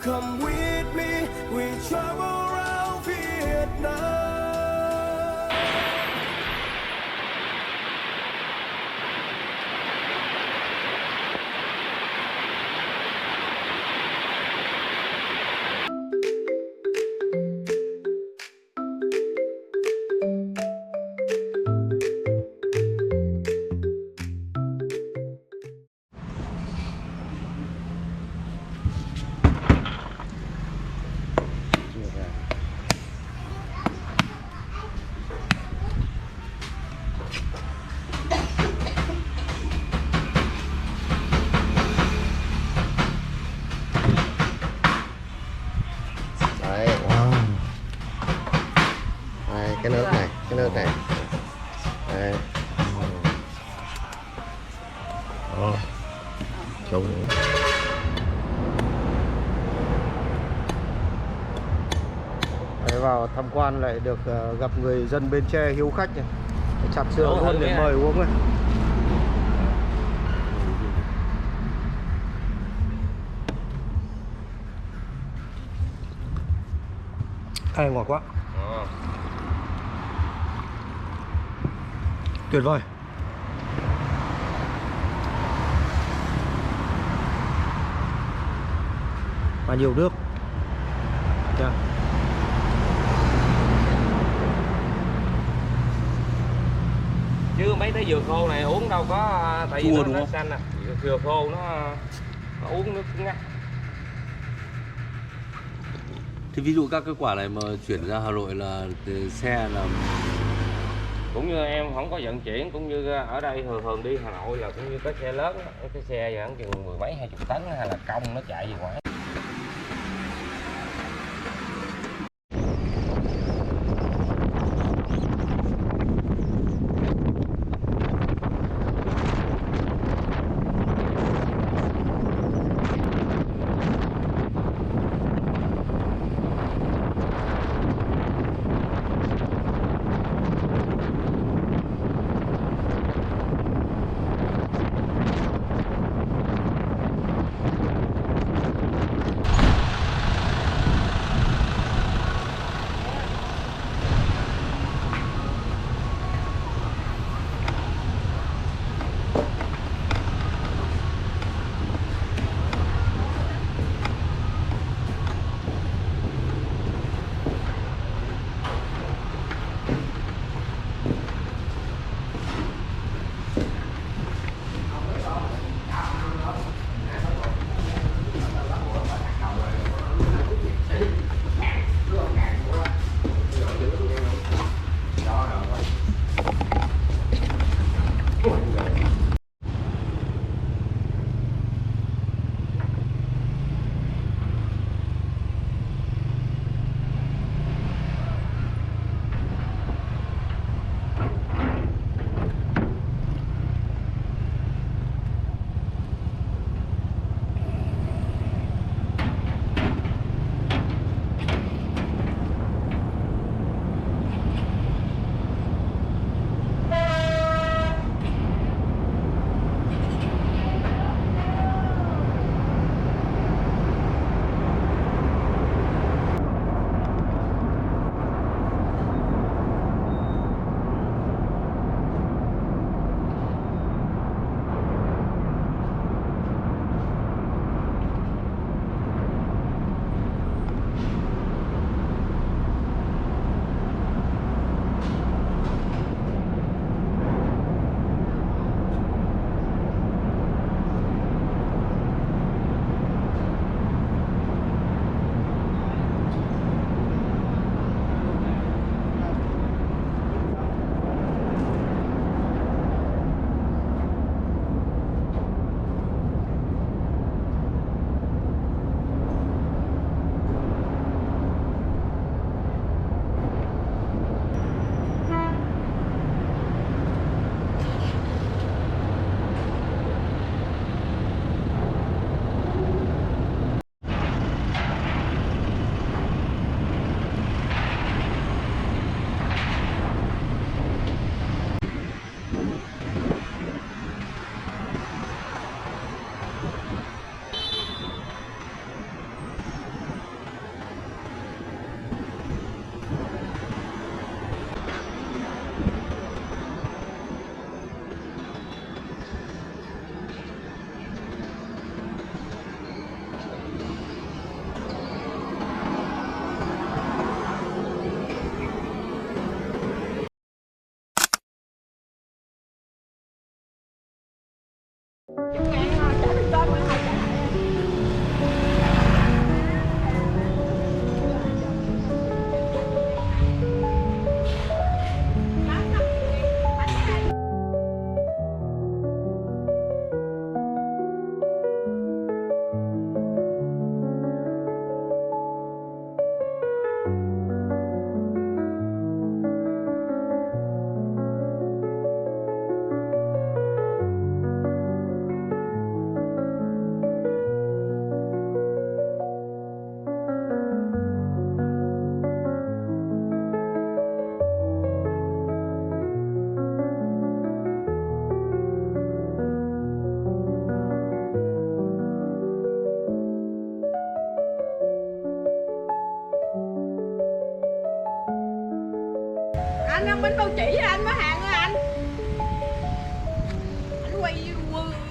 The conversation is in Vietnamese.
Come with me, we travel around Vietnam. Đấy, wow. Đây, cái nước này, Đấy. Đó. Trông. Đấy, vào tham quan lại được gặp người dân Bến Tre hiếu khách này. Chặt sữa luôn để mời uống này. Cái này ngọt quá. Tuyệt vời. Và nhiều nước. Yeah. Chứ mấy cái dừa khô này uống đâu có, tại vì nó xanh à. Dừa khô nó uống nước ngắt. Thì ví dụ các cái quả này mà chuyển ra Hà Nội là xe là Cũng như em không có vận chuyển, cũng như ở đây thường đi Hà Nội là cũng như cái xe lớn, cái xe khoảng chừng 10 mấy 20 tấn hay là công nó chạy về ngoài. trả được cơm rồi họ trả lại. Anh bên đâu chỉ anh mới hàng á anh quay YouTube